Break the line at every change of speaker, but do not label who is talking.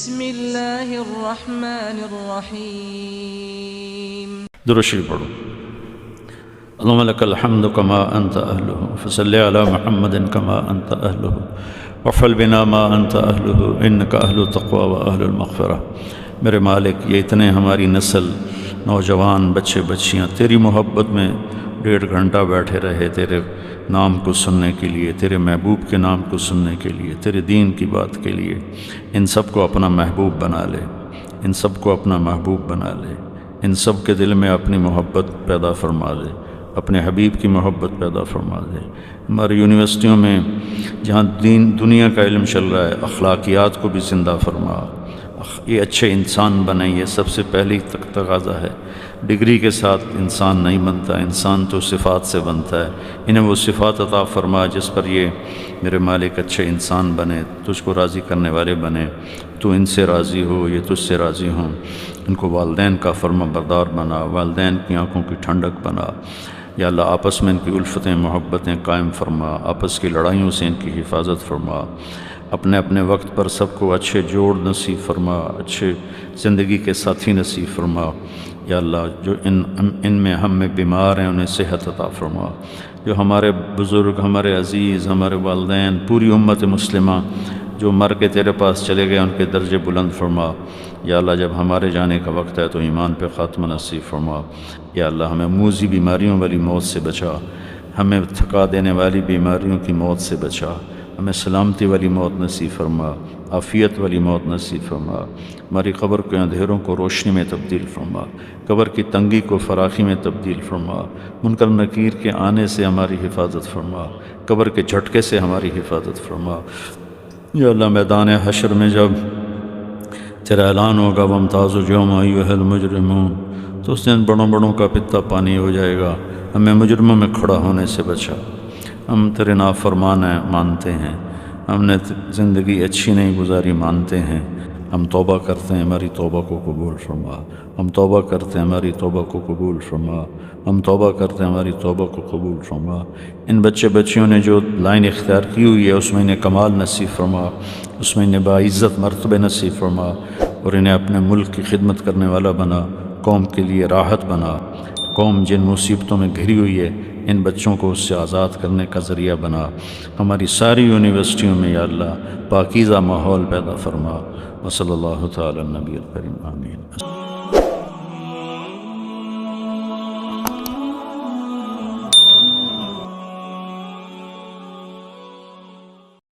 بسم اللہ الرحمن الرحیم۔
درود شریف پڑھو۔ اللہم لک الحمد کما انت اہلہ فصلی علی محمد کما انت اہلہ وافعل بنا ما انت اہلہ انک اہل التقوی و اہل المغفرہ۔ میرے مالک، یہ اتنے ہماری نسل، نوجوان، بچے بچیاں تیری محبت میں 1.5 گھنٹہ بیٹھے رہے تیرے نام کو سننے کے لیے، تیرے محبوب کے نام کو سننے کے لیے، تیرے دین کی بات کے لیے، ان سب کو اپنا محبوب بنا لے، ان سب کو اپنا محبوب بنا لے، ان سب کے دل میں اپنی محبت پیدا فرما دے، اپنے حبیب کی محبت پیدا فرما دے۔ ہماری یونیورسٹیوں میں جہاں دنیا کا علم چل رہا ہے، اخلاقیات کو بھی زندہ فرما، یہ اچھے انسان بنیں، یہ سب سے پہلی تقاضا ہے۔ ڈگری کے ساتھ انسان نہیں بنتا، انسان تو صفات سے بنتا ہے۔ انہیں وہ صفات عطا فرما جس پر یہ میرے مالک اچھے انسان بنے، تجھ کو راضی کرنے والے بنے، تو ان سے راضی ہو، یہ تجھ سے راضی ہوں۔ ان کو والدین کا فرما بردار بنا، والدین کی آنکھوں کی ٹھنڈک بنا۔ یا اللہ، آپس میں ان کی الفتیں محبتیں قائم فرما، آپس کی لڑائیوں سے ان کی حفاظت فرما۔ اپنے اپنے وقت پر سب کو اچھے جوڑ نصیب فرما، اچھے زندگی کے ساتھی نصیب فرما۔ یا اللہ، جو ان میں ہم میں بیمار ہیں انہیں صحت عطا فرما۔ جو ہمارے بزرگ، ہمارے عزیز، ہمارے والدین، پوری امت مسلمہ جو مر کے تیرے پاس چلے گئے، ان کے درجے بلند فرما۔ یا اللہ، جب ہمارے جانے کا وقت ہے تو ایمان پہ خاتمہ نصیب فرما۔ یا اللہ، ہمیں موذی بیماریوں والی موت سے بچا، ہمیں تھکا دینے والی بیماریوں کی موت سے بچا، ہمیں سلامتی والی موت نصیب فرما، عافیت والی موت نصیب فرما۔ ہماری قبر کے اندھیروں کو روشنی میں تبدیل فرما، قبر کی تنگی کو فراخی میں تبدیل فرما، منکر نکیر کے آنے سے ہماری حفاظت فرما، قبر کے جھٹکے سے ہماری حفاظت فرما۔ یا اللہ، میدان حشر میں جب تیرا اعلان ہوگا وامتازوا اليوم ایھا المجرمون، تو اس دن بڑوں بڑوں کا پتا پانی ہو جائے گا۔ ہمیں مجرموں میں کھڑا ہونے سے بچا۔ ہم تیرے نافرمان ہیں، مانتے ہیں، ہم نے زندگی اچھی نہیں گزاری، مانتے ہیں۔ ہم توبہ کرتے ہیں، ہماری توبہ کو قبول فرما۔ ہم توبہ کرتے ہیں، ہماری توبہ کو قبول فرما۔ ہم توبہ کرتے ہیں، ہماری توبہ کو قبول فرما۔ ان بچے بچیوں نے جو لائن اختیار کی ہوئی ہے، اس میں انہیں کمال نصیب فرما، اس میں انہیں باعزت مرتبے نصیب فرما، اور انہیں اپنے ملک کی خدمت کرنے والا بنا، قوم کے لیے راحت بنا۔ قوم جن مصیبتوں میں گھری ہوئی ہے، ان بچوں کو اس سے آزاد کرنے کا ذریعہ بنا۔ ہماری ساری یونیورسٹیوں میں یا اللہ پاکیزہ ماحول پیدا فرما۔ وصلی اللہ تعالی النبی الکریم، آمین۔